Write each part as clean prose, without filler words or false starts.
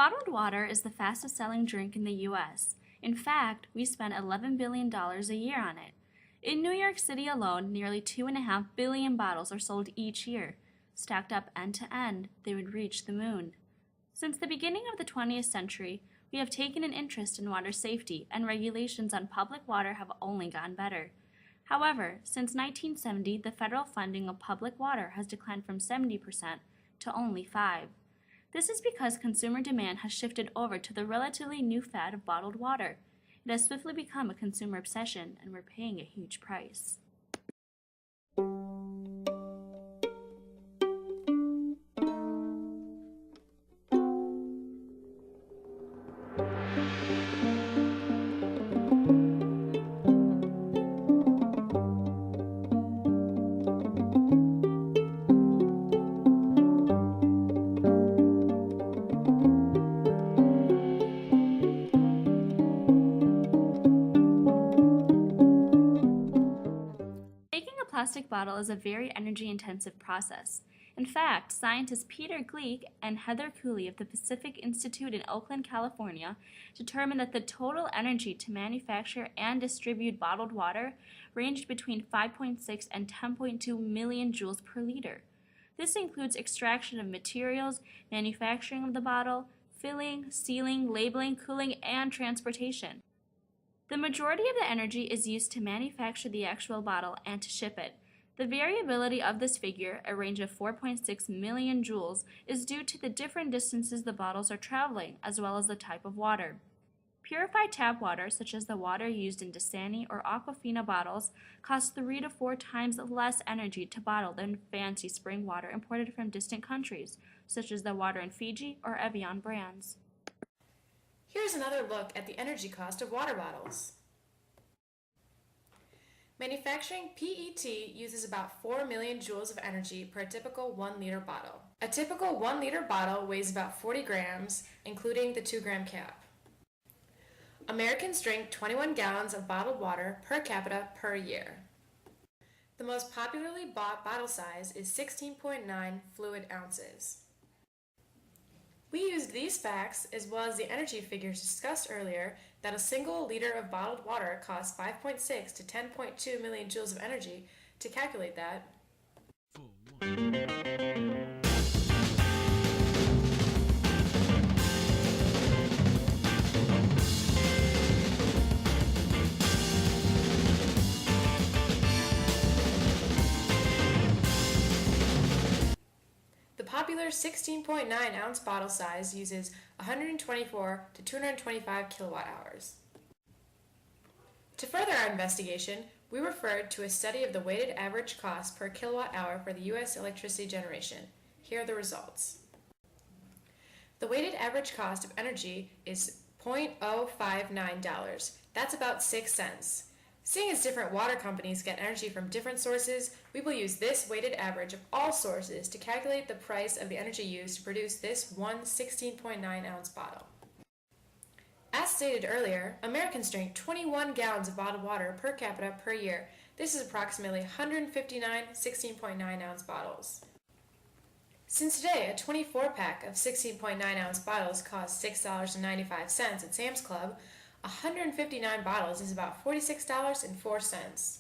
Bottled water is the fastest selling drink in the US. In fact, we spend $11 billion a year on it. In New York City alone, nearly 2.5 billion bottles are sold each year. Stacked up end to end, they would reach the moon. Since the beginning of the 20th century, we have taken an interest in water safety, and regulations on public water have only gotten better. However, since 1970, the federal funding of public water has declined from 70% to only 5%. This is because consumer demand has shifted over to the relatively new fad of bottled water. It has swiftly become a consumer obsession, and we're paying a huge price. Making a plastic bottle is a very energy-intensive process. In fact, scientists Peter Gleick and Heather Cooley of the Pacific Institute in Oakland, California, determined that the total energy to manufacture and distribute bottled water ranged between 5.6 and 10.2 million joules per liter. This includes extraction of materials, manufacturing of the bottle, filling, sealing, labeling, cooling, and transportation. The majority of the energy is used to manufacture the actual bottle and to ship it. The variability of this figure, a range of 4.6 million joules, is due to the different distances the bottles are traveling, as well as the type of water. Purified tap water, such as the water used in Dasani or Aquafina bottles, costs 3 to 4 times less energy to bottle than fancy spring water imported from distant countries, such as the water in Fiji or Evian brands. Here's another look at the energy cost of water bottles. Manufacturing PET uses about 4 million joules of energy per typical 1-liter bottle. A typical 1-liter bottle weighs about 40 grams, including the 2-gram cap. Americans drink 21 gallons of bottled water per capita per year. The most popularly bought bottle size is 16.9 fluid ounces. We used these facts, as well as the energy figures discussed earlier, that a single liter of bottled water costs 5.6 to 10.2 million joules of energy, to calculate that. The popular 16.9 ounce bottle size uses 124 to 225 kilowatt hours. To further our investigation, we referred to a study of the weighted average cost per kilowatt hour for the U.S. electricity generation. Here are the results. The weighted average cost of energy is $0.059. That's about 6 cents. Seeing as different water companies get energy from different sources, we will use this weighted average of all sources to calculate the price of the energy used to produce this one 16.9 ounce bottle. As stated earlier, Americans drink 21 gallons of bottled water per capita per year. This is approximately 159 16.9 ounce bottles. Since today a 24-pack of 16.9 ounce bottles costs $6.95 at Sam's Club, 159 bottles is about $46.04.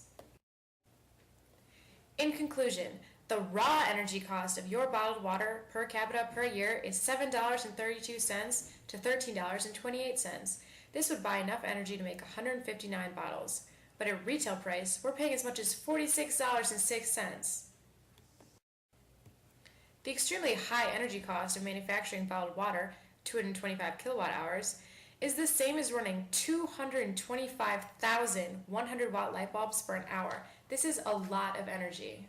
In conclusion, the raw energy cost of your bottled water per capita per year is $7.32 to $13.28. This would buy enough energy to make 159 bottles, but at retail price, we're paying as much as $46.06. The extremely high energy cost of manufacturing bottled water, 225 kilowatt hours, is the same as running 225,000 100-watt light bulbs for an hour. This is a lot of energy.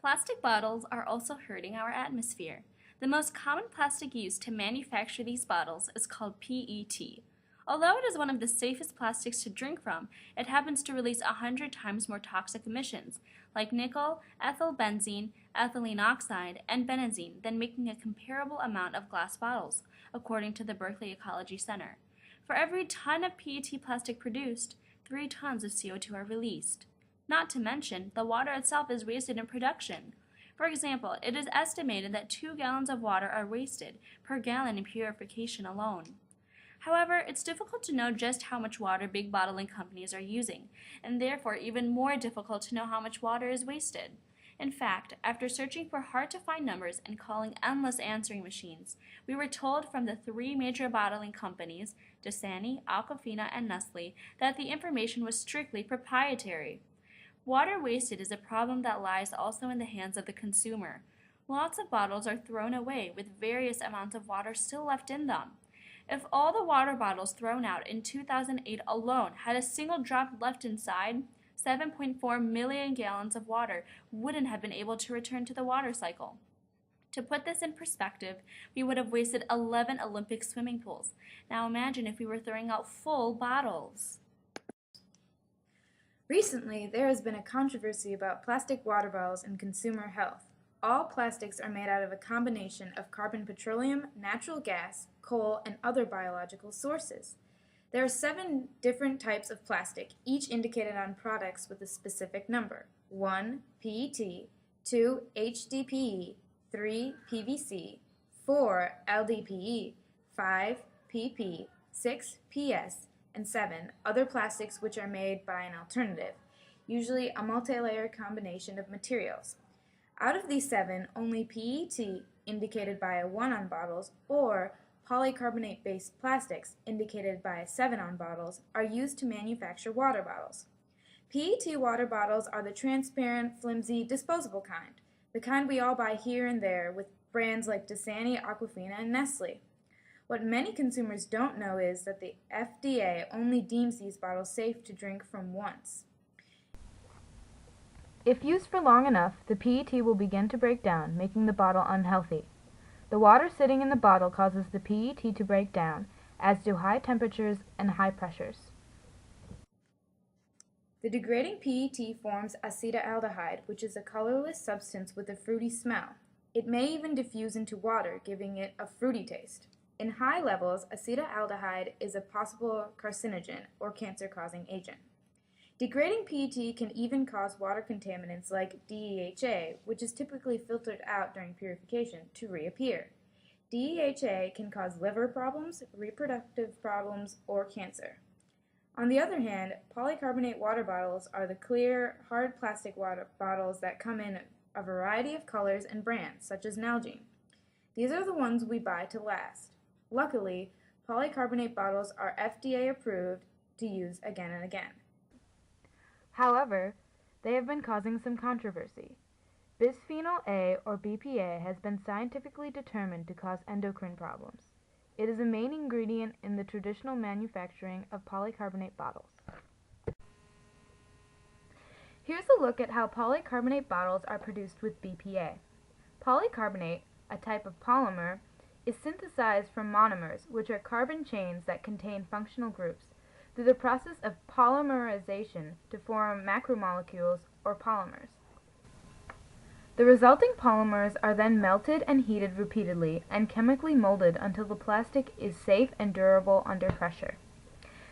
Plastic bottles are also hurting our atmosphere. The most common plastic used to manufacture these bottles is called PET. Although it is one of the safest plastics to drink from, it happens to release 100 times more toxic emissions, like nickel, ethyl benzene, ethylene oxide, and benzene, than making a comparable amount of glass bottles, according to the Berkeley Ecology Center. For every ton of PET plastic produced, 3 tons of CO2 are released. Not to mention, the water itself is wasted in production. For example, it is estimated that 2 gallons of water are wasted per gallon in purification alone. However, it's difficult to know just how much water big bottling companies are using, and therefore even more difficult to know how much water is wasted. In fact, after searching for hard-to-find numbers and calling endless answering machines, we were told from the 3 major bottling companies, Dasani, Aquafina, and Nestle, that the information was strictly proprietary. Water wasted is a problem that lies also in the hands of the consumer. Lots of bottles are thrown away with various amounts of water still left in them. If all the water bottles thrown out in 2008 alone had a single drop left inside, 7.4 million gallons of water wouldn't have been able to return to the water cycle. To put this in perspective, we would have wasted 11 Olympic swimming pools. Now imagine if we were throwing out full bottles. Recently, there has been a controversy about plastic water bottles and consumer health. All plastics are made out of a combination of carbon petroleum, natural gas, coal, and other biological sources. There are 7 different types of plastic, each indicated on products with a specific number. 1. PET, 2. HDPE, 3. PVC, 4. LDPE, 5. PP, 6. PS, and 7. Other plastics which are made by an alternative, usually a multi-layer combination of materials. Out of these 7, only PET, indicated by a 1 on bottles, or polycarbonate-based plastics, indicated by a 7 on bottles, are used to manufacture water bottles. PET water bottles are the transparent, flimsy, disposable kind, the kind we all buy here and there with brands like Dasani, Aquafina, and Nestle. What many consumers don't know is that the FDA only deems these bottles safe to drink from once. If used for long enough, the PET will begin to break down, making the bottle unhealthy. The water sitting in the bottle causes the PET to break down, as do high temperatures and high pressures. The degrading PET forms acetaldehyde, which is a colorless substance with a fruity smell. It may even diffuse into water, giving it a fruity taste. In high levels, acetaldehyde is a possible carcinogen or cancer-causing agent. Degrading PET can even cause water contaminants like DEHA, which is typically filtered out during purification, to reappear. DEHA can cause liver problems, reproductive problems, or cancer. On the other hand, polycarbonate water bottles are the clear, hard plastic water bottles that come in a variety of colors and brands, such as Nalgene. These are the ones we buy to last. Luckily, polycarbonate bottles are FDA approved to use again and again. However, they have been causing some controversy. Bisphenol A, or BPA, has been scientifically determined to cause endocrine problems. It is a main ingredient in the traditional manufacturing of polycarbonate bottles. Here's a look at how polycarbonate bottles are produced with BPA. Polycarbonate, a type of polymer, is synthesized from monomers, which are carbon chains that contain functional groups, through the process of polymerization to form macromolecules or polymers. The resulting polymers are then melted and heated repeatedly and chemically molded until the plastic is safe and durable under pressure.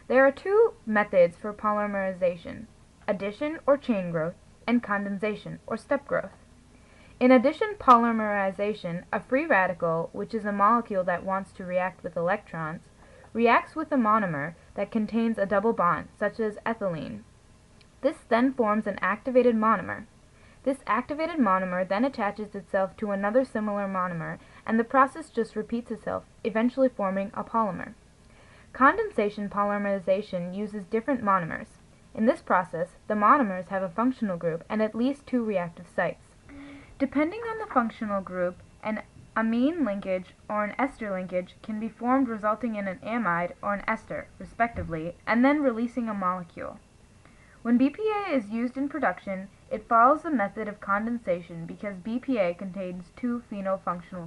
There are 2 methods for polymerization: addition or chain growth, and condensation or step growth. In addition polymerization, a free radical, which is a molecule that wants to react with electrons, reacts with a monomer that contains a double bond, such as ethylene. This then forms an activated monomer. This activated monomer then attaches itself to another similar monomer, and the process just repeats itself, eventually forming a polymer. Condensation polymerization uses different monomers. In this process, the monomers have a functional group and at least 2 reactive sites. Depending on the functional group, an amine linkage or an ester linkage can be formed, resulting in an amide or an ester, respectively, and then releasing a molecule. When BPA is used in production, it follows the method of condensation because BPA contains 2 phenyl functional groups.